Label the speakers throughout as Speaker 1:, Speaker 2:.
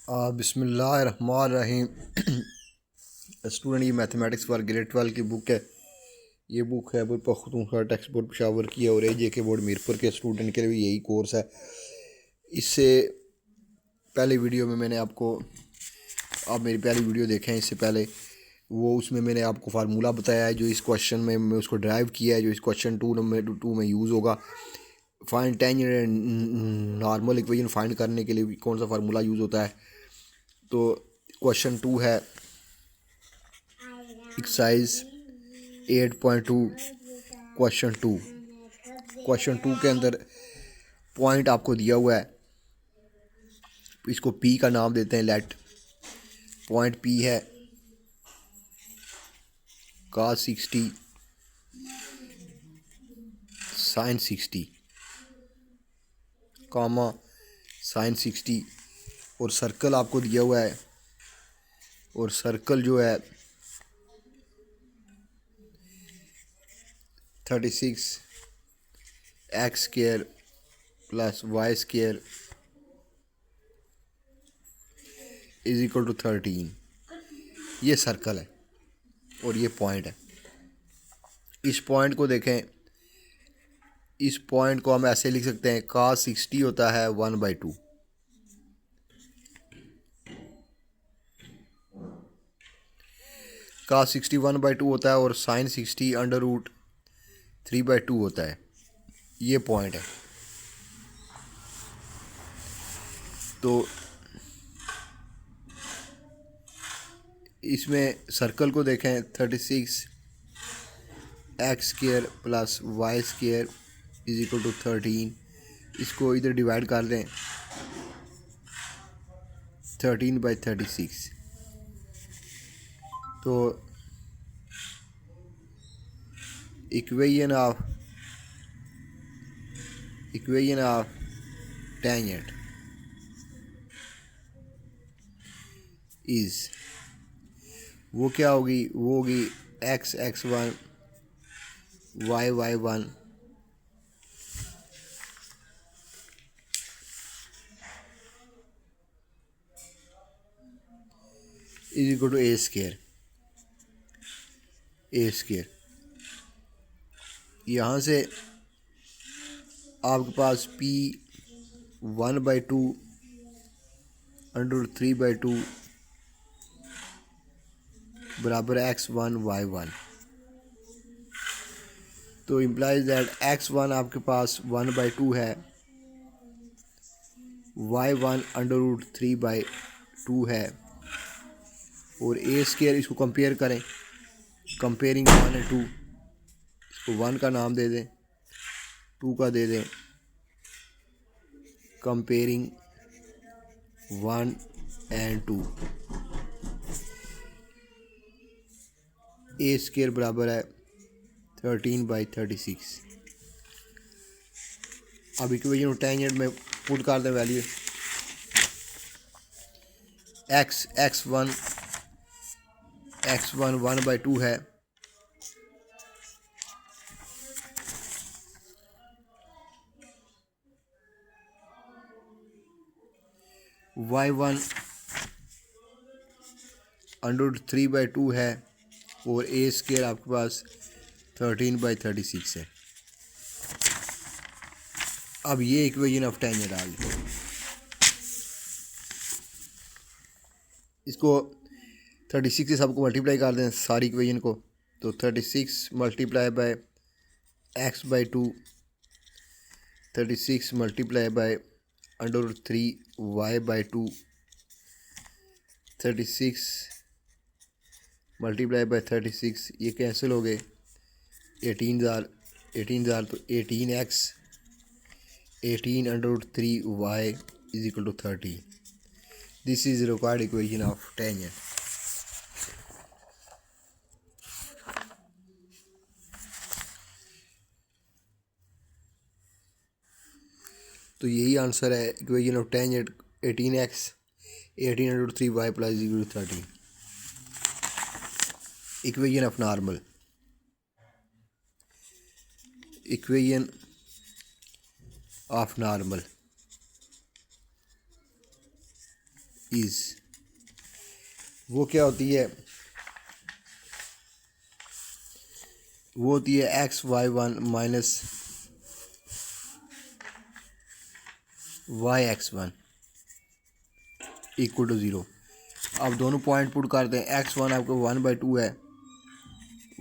Speaker 1: बिस्मिल्लाहिर्रहमानिर्रहीम। स्टूडेंट, ये mathematics for grade 12 की बुक है। ये बुक है पख्तूनख्वा टेक्स्ट बोर्ड पेशावर की है और AJK बोर्ड मीरपुर के स्टूडेंट के लिए भी यही कोर्स है। इससे पहले वीडियो में मैंने आपको, आप मेरी पहली वीडियो देखें इससे पहले, वो उसमें मैंने आपको फार्मूला बताया है जो इस क्वेश्चन में मैं उसको ड्राइव किया है, जो इस क्वेश्चन 2 में यूज़ होगा। Find tangent normal equation find करने के लिए कौन सा फार्मूला यूज़ होता है। तो क्वेश्चन 2 है एक्सरसाइज 8.2। क्वेश्चन 2 के अंदर पॉइंट आपको दिया हुआ है, इसको P का नाम देते हैं। लेट पॉइंट P है cos 60 sin 60 कामा sin 60 और सर्कल आपको दिया हुआ है, और सर्कल जो है 36x² + y² = 13। ये सर्कल है और ये पॉइंट है। इस पॉइंट को देखें, इस पॉइंट को हम ऐसे लिख सकते हैं, cos 60 होता है 1/2, cos 60 1/2 होता है और sin 60 √3/2 होता है। ये पॉइंट है। तो इसमें सर्कल को देखें, 36x² + y² = 13। इसको इधर डिवाइड कर दें, 13/36। तो इक्वेशन ऑफ टेंजेंट इज़, वो क्या होगी, वो होगी x(x1) y(y1) = a²। यहाँ से आपके पास P 1/2 √3/2 बराबर x1 y1। तो इम्प्लाइज दैट x1 आपके पास 1/2 है, y1 √3/2 है, और a² इसको कंपेयर करें, कंपेयरिंग 1 और 2। इसको 1 का नाम दे दें, 2 का दे दें, कंपेयरिंग 1 और 2। a² बराबर है 13/36। अब इक्वेशन टेंजेंट में पुट कर दें वैल्यू, x1 1/2 है, y1 √3/2 है, और a² आपके पास 13/36 है। अब ये इक्वेशन ऑफ टेंजेंट आ गई। इसको 36 से सबको मल्टीप्लाई कर दें, सारी इक्वेशन को। तो 36 × x/2, 36 × √3y/2, 36 × 36, ये कैंसिल हो गए, 18,000 तो 18x 18 √3y = 30। This is required equation of tangent. तो यही आंसर है, equation of tangent 18x 18 √3y + 30। Equation of normal, equation of normal is, वो क्या होती है, वो होती है x y one minus y x one equal to zero. अब दोनों पॉइंट पुट करते हैं। एक्स वन आपको 1/2 है,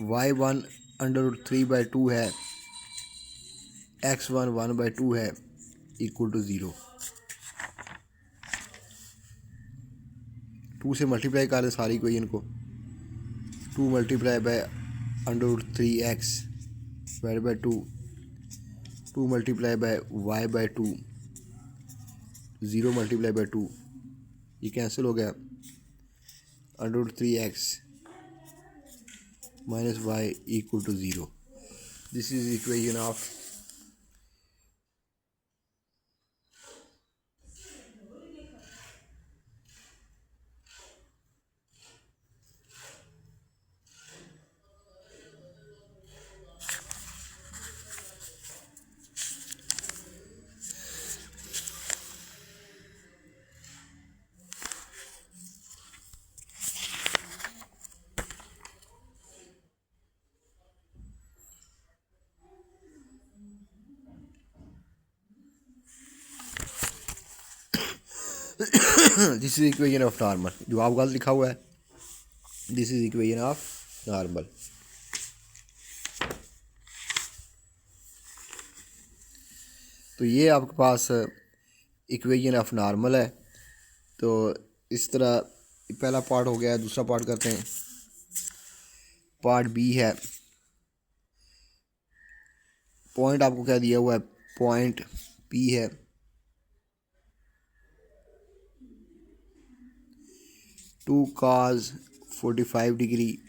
Speaker 1: वाई वन √3/2 है, एक्स वन 1/2 है, इक्वल टू ज़ीरो। 2 से मल्टीप्लाई कर दें सारी कोई इनको, 2 multiply by √3x /2, 2 multiply by y/2, 0 multiply by 2, ये कैंसिल हो गया, √3x minus y equal to zero. This is equation of this is equation of normal. जवाब गलत लिखा हुआ है, this is equation of normal. तो ये आपके पास इक्वेशन ऑफ नॉर्मल है। तो इस तरह पहला पार्ट हो गया है। दूसरा पार्ट करते हैं। पार्ट बी है, पॉइंट आपको क्या दिया हुआ है, पॉइंट पी है, two cos 45 degree,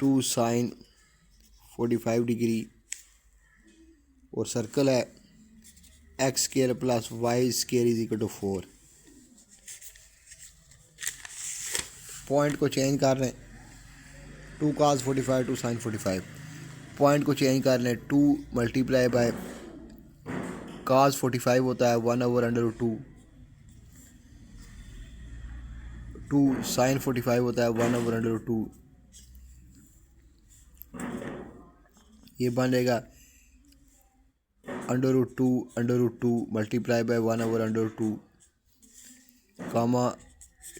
Speaker 1: 2 sin 45 degree, और सर्कल है x square plus y square is equal to 4। Point को चेंज कर रहे हैं, 2 cos 45, 2 sin 45। पॉइंट को चेंज कर लें, 2 मल्टीप्लाई बाय cos 45 होता है 1/√2, 2 sin 45 होता है 1/√2। ये बनेगा √2 मल्टीप्लाई बाय 1/√2, कामा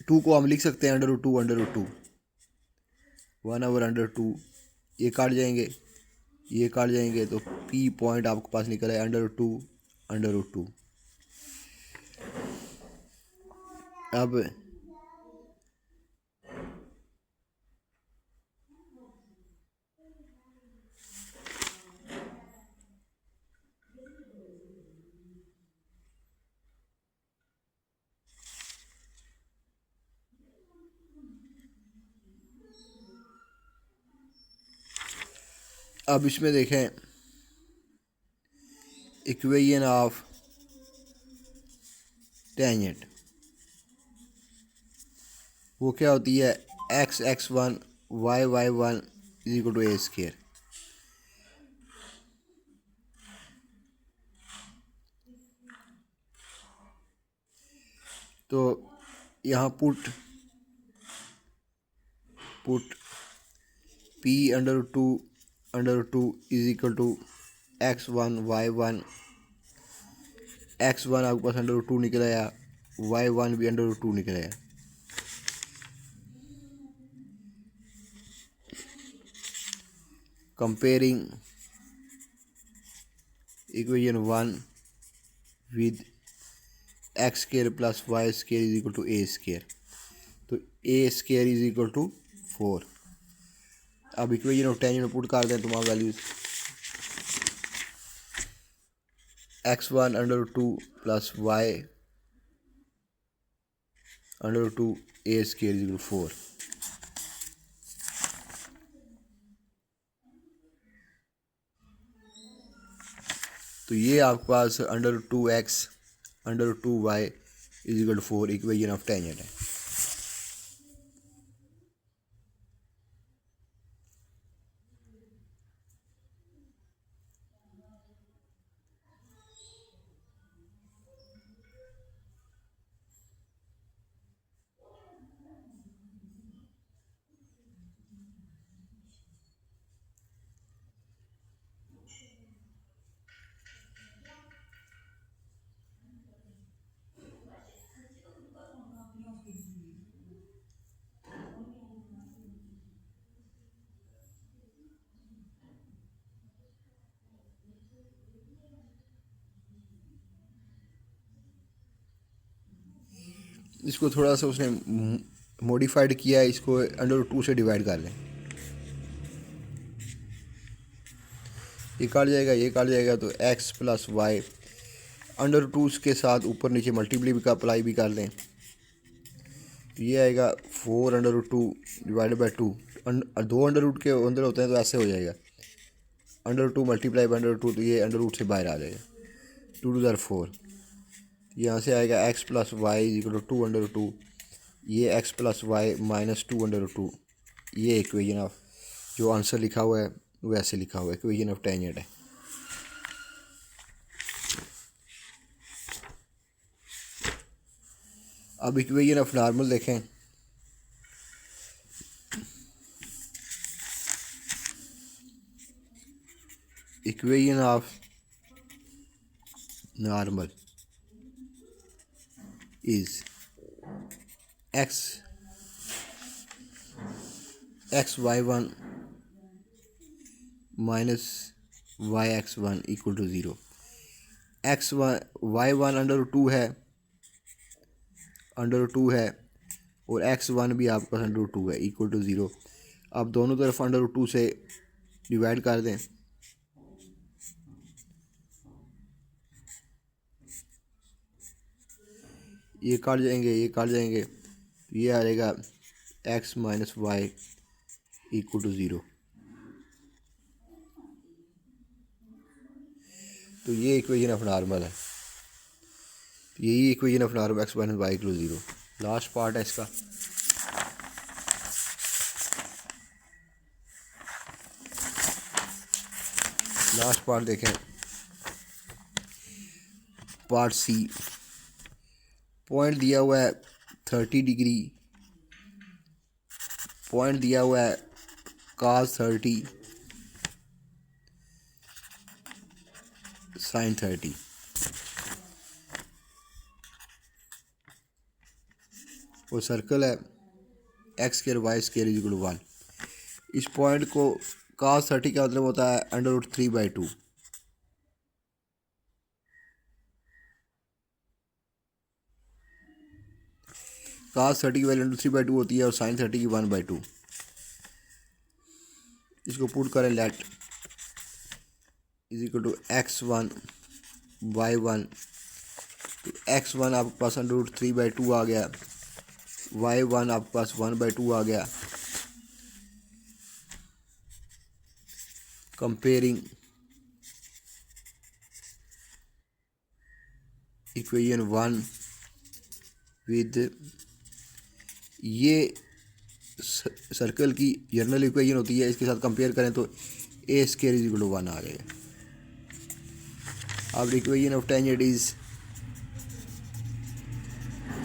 Speaker 1: 2 को हम लिख सकते हैं √2 1/√2, ये काट जाएंगे, ये काट जाएंगे, तो पी पॉइंट आपके पास निकल है √2। अब इसमें देखें इक्वेशन ऑफ टेंजेंट, वो क्या होती है, x(x1) y(y1) is equal to a square. तो यहाँ put p√2 is equal to x1 y1, x1 आपके पास √2 निकल आया, y1 भी √2 निकल आया। Comparing equation 1 with x square plus y square is equal to a square, तो a square is equal to 4। अब इक्वेशन ऑफ टेंजेंट में पुट कर दें तमाम values, x1 √2 plus y √2 a square is equal to 4। तो ये आपके पास √2x √2y is equal to 4 equation of tangent है। इसको थोड़ा सा उसने मॉडिफाइड किया है, इसको √2 से डिवाइड कर लें। ये काट जाएगा, ये काट जाएगा, तो x + y √2 के साथ ऊपर नीचे मल्टीप्लाई भी का अप्लाई भी कर लें, तो ये आएगा 4√2 डिवाइडेड बाई 2। दो √ के अंदर होते हैं तो ऐसे हो जाएगा, √2 मल्टीप्लाई बाई √2, तो ये √ से बाहर आ जाएगा, 2 * 4। यहाँ से आएगा x + y = 2 √2, ये x + y - 2 √2। ये इक्वेशन ऑफ जो आंसर लिखा हुआ है वो ऐसे लिखा हुआ है, इक्वेशन ऑफ टेंजेंट है। अब इक्वेशन ऑफ नॉर्मल देखें। Equation of normal is xy1 minus yx1 = 0। y1 √2 है, और x1 भी आपके पास √2 है, = 0। आप दोनों तरफ √2 से डिवाइड कर दें, ये काट जाएंगे, ये काट जाएंगे, तो ये आ जाएगा x - y = 0। तो ये इक्वेशन ऑफ नॉर्मल है, यही equation of normal x - y = 0। Last part है इसका। लास्ट पार्ट देखें, पार्ट सी। पॉइंट दिया हुआ है 30 डिग्री, पॉइंट दिया हुआ है cos 30 sin 30। वो सर्कल है x² y² = 1। इस पॉइंट को cos 30 का मतलब होता है √3/2। cos 30 की वैल्यू √3/2 होती है और sin 30 की 1/2। इसको पुट करें, लेट = x1 y1, तो x1 आपके पास √3/2 आ गया, y1 आपके पास 1/2 आ गया। कंपेयरिंग इक्वेशन 1 विद ये सर्कल की जनरल इक्वेशन होती है, इसके साथ कंपेयर करें तो a² = 1 आ जाएगा। अब equation of tangent is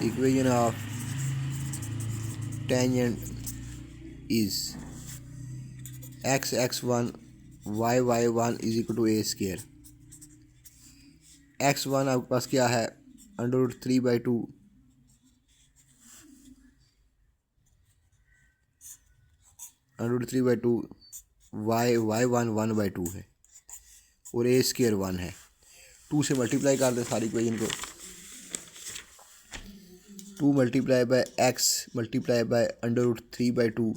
Speaker 1: equation of tangent is x1 y1 = a²। x1 आपके पास क्या है, √3/2, y1 1/2 है, और a² 1 है। 2 से मल्टीप्लाई कर दें सारी इक्वेशन को, 2 × x × √3/2,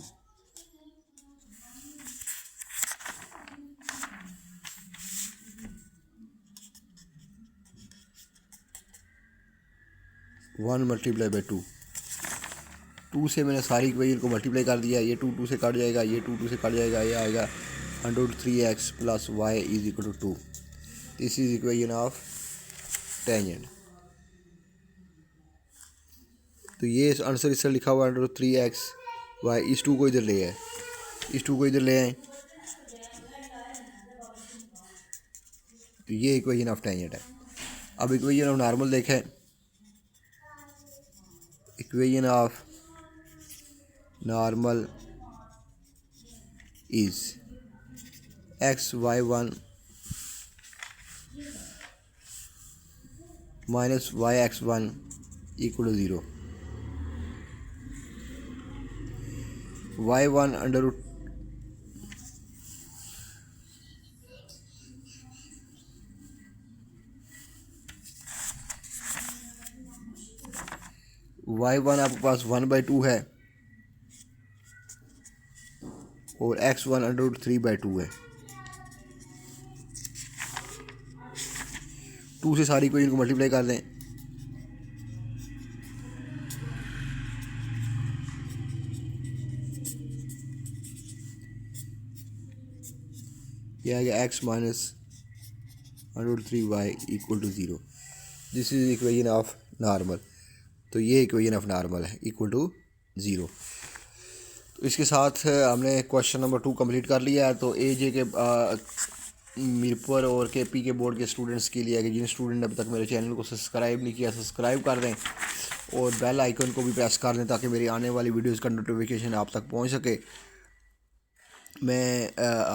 Speaker 1: वन × 2। 2 से मैंने सारी इक्वेशन को मल्टीप्लाई कर दिया, ये 2 से कट जाएगा, ये 2 से कट जाएगा, ये आएगा √3x + y = 2। This is equation of tangent. तो ये आंसर इससे लिखा हुआ √3x y। इस 2 को इधर ले आए, इस 2 को इधर ले आए, तो ये इक्वेशन ऑफ टेंजेंट है। अब इक्वेशन ऑफ नॉर्मल देखें। Equation of normal is xy1 - yx1 = 0। y1 y1 y1 आपके पास 1/2 है और x1 √3/2 है। 2 से सारी इक्वेशन को मल्टीप्लाई कर दें। यह आ गया x minus √3y equal to 0। This is equation of normal. तो ये इक्वेशन ऑफ नॉर्मल है इक्वल टू 0। तो इसके साथ हमने क्वेश्चन नंबर 2 कंप्लीट कर लिया है। तो AJ के मीरपुर और KP के बोर्ड के स्टूडेंट्स के लिए है कि जिन स्टूडेंट ने अभी तक मेरे चैनल को सब्सक्राइब नहीं किया, सब्सक्राइब कर दें और बेल आइकन को भी प्रेस कर दें ताकि मेरी आने वाली वीडियोस का नोटिफिकेशन आप तक पहुंच सके। मैं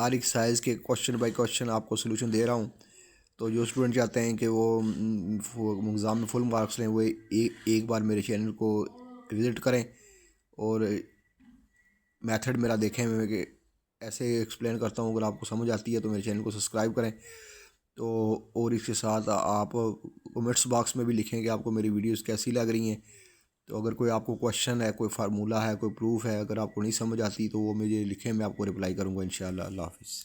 Speaker 1: हर एक साइज़ के क्वेश्चन बाय क्वेश्चन आपको सोल्यूशन दे रहा हूं। तो जो स्टूडेंट चाहते हैं कि वो एग्ज़ाम में फुल मार्क्स लें, वो एक बार मेरे चैनल को विज़िट करें और मेथड मेरा देखें। मैं कि ऐसे एक्सप्लेन करता हूँ। अगर आपको समझ आती है तो मेरे चैनल को सब्सक्राइब करें। तो और इसके साथ आप कमेंट्स बॉक्स में भी लिखें कि आपको मेरी वीडियोस कैसी लग रही हैं। तो अगर कोई आपको क्वेश्चन है, कोई फार्मूला है, कोई प्रूफ है, अगर आपको नहीं समझ आती तो वो मुझे लिखें, मैं आपको रिप्लाई करूँगा इंशाअल्लाह। अल्लाह हाफ़िज़।